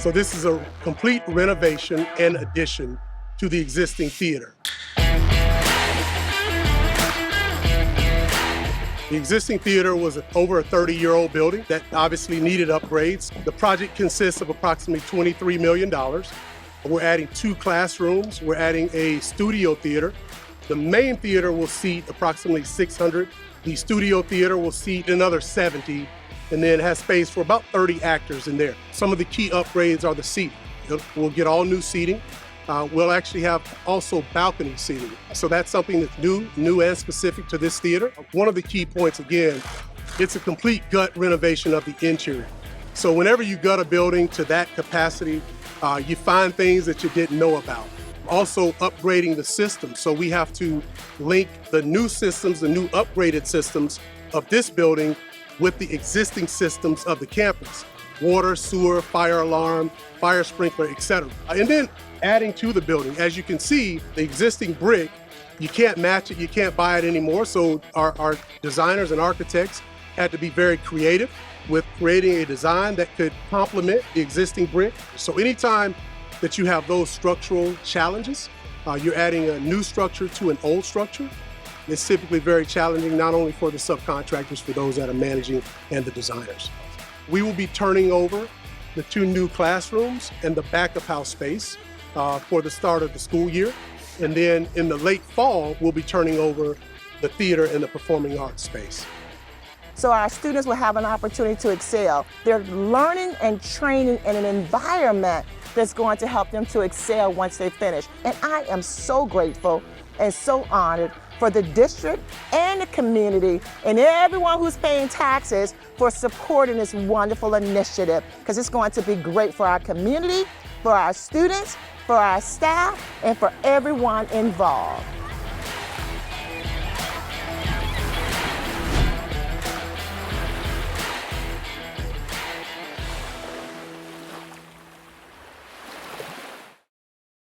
So this is a complete renovation and addition to the existing theater. The existing theater was over a 30-year-old building that obviously needed upgrades. The project consists of approximately $23 million. We're adding 2 classrooms. We're adding a studio theater. The main theater will seat approximately 600. The studio theater will seat another 70, and then has space for about 30 actors in there. Some of the key upgrades are the seating. We'll get all new seating. We'll actually have also balcony seating. So that's something that's new and specific to this theater. One of the key points, again, it's a complete gut renovation of the interior. So whenever you gut a building to that capacity, you find things that you didn't know about. Also upgrading the system. So we have to link the new systems, the new upgraded systems of this building with the existing systems of the campus. Water, sewer, fire alarm, fire sprinkler, etc. And then adding to the building. As you can see, the existing brick, you can't match it, you can't buy it anymore. So our designers and architects had to be very creative with creating a design that could complement the existing brick. So anytime that you have those structural challenges, you're adding a new structure to an old structure. It's typically very challenging, not only for the subcontractors, for those that are managing and the designers. We will be turning over the 2 new classrooms and the back of house space for the start of the school year. And then in the late fall, we'll be turning over the theater and the performing arts space. So our students will have an opportunity to excel. They're learning and training in an environment that's going to help them to excel once they finish. And I am so grateful and so honored for the district and the community and everyone who's paying taxes for supporting this wonderful initiative, because it's going to be great for our community, for our students, for our staff, and for everyone involved.